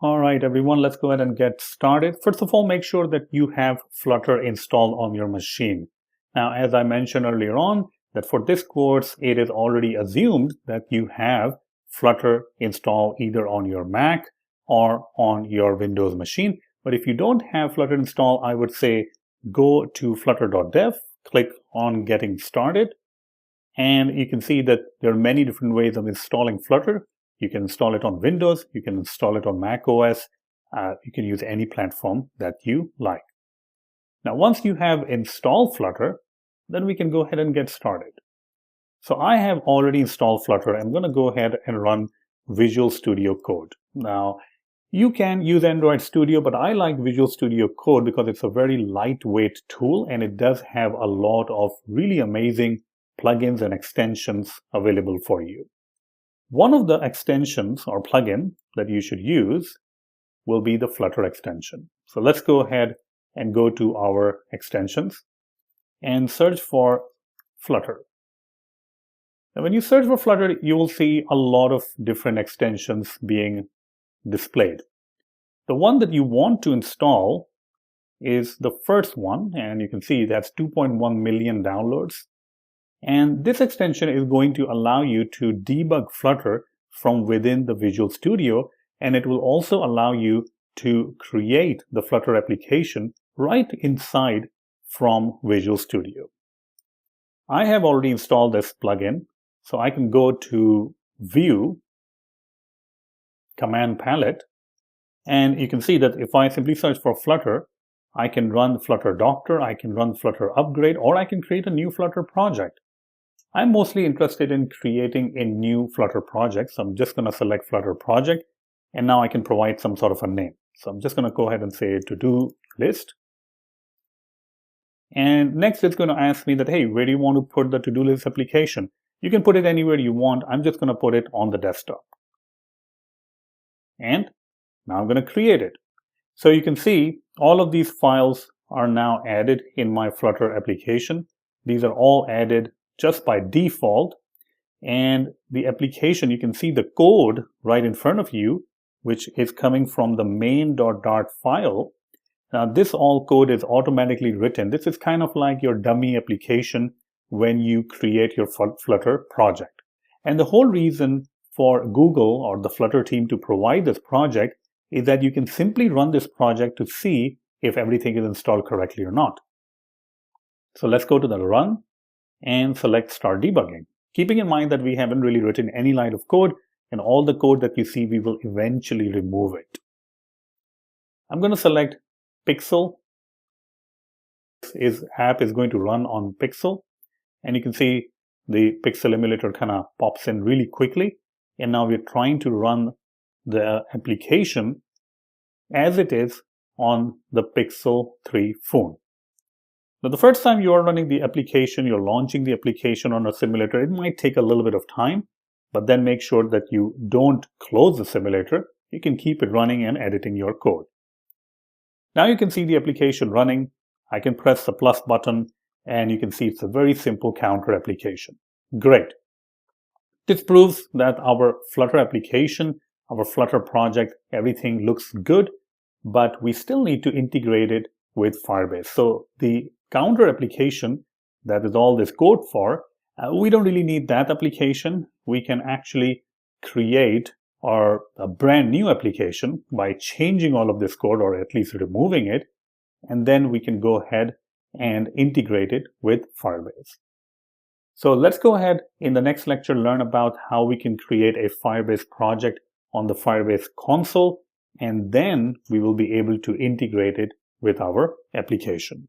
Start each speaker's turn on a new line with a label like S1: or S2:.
S1: All right, everyone, let's go ahead and get started. First of all, make sure that you have Flutter installed on your machine. Now, as I mentioned earlier on, that for this course, it is already assumed that you have Flutter installed either on your Mac or on your Windows machine. But if you don't have Flutter installed, I would say go to flutter.dev, click on Getting Started, and you can see that there are many different ways of installing Flutter. You can install it on Windows, you can install it on Mac OS, you can use any platform that you like. Now, once you have installed Flutter, then we can go ahead and get started. So I have already installed Flutter. I'm going to go ahead and run Visual Studio Code. Now, you can use Android Studio, but I like Visual Studio Code because it's a very lightweight tool and it does have a lot of really amazing plugins and extensions available for you. One of the extensions or plugin that you should use will be the Flutter extension. So let's go ahead and go to our extensions and search for Flutter. Now, when you search for Flutter, you will see a lot of different extensions being displayed. The one that you want to install is the first one, and you can see that's 2.1 million downloads. And this extension is going to allow you to debug Flutter from within the Visual Studio, and it will also allow you to create the Flutter application right inside from Visual Studio. I have already installed this plugin, so I can go to View, Command Palette, and you can see that if I simply search for Flutter, I can run Flutter Doctor, I can run Flutter Upgrade, or I can create a new Flutter project. I'm mostly interested in creating a new Flutter project, so I'm just going to select Flutter Project, and now I can provide some sort of a name. So I'm just going to go ahead and say to-do list. And next it's going to ask me that, hey, where do you want to put the to-do list application? You can put it anywhere you want. I'm just going to put it on the desktop. And now I'm going to create it. So you can see all of these files are now added in my Flutter application. These are all added just by default, and the application, you can see the code right in front of you, which is coming from the main.dart file. Now, this all code is automatically written. This is kind of like your dummy application when you create your Flutter project. And the whole reason for Google or the Flutter team to provide this project is that you can simply run this project to see if everything is installed correctly or not. So let's go to the Run and select Start Debugging. Keeping in mind that we haven't really written any line of code, and all the code that you see, we will eventually remove it. I'm going to select Pixel. This app is going to run on Pixel, and you can see the Pixel emulator kind of pops in really quickly, and now we're trying to run the application as it is on the Pixel 3 phone. Now, the first time you are running the application, you're launching the application on a simulator, it might take a little bit of time, but then make sure that you don't close the simulator. You can keep it running and editing your code. Now you can see the application running. I can press the plus button, and you can see it's a very simple counter application. Great. This proves that our Flutter application, our Flutter project, everything looks good, but we still need to integrate it with Firebase. So the counter application that is all this code for, we don't really need that application. We can actually create a brand new application by changing all of this code, or at least removing it, and then we can go ahead and integrate it with Firebase. So let's go ahead in the next lecture learn about how we can create a Firebase project on the Firebase console, and then we will be able to integrate it with our application.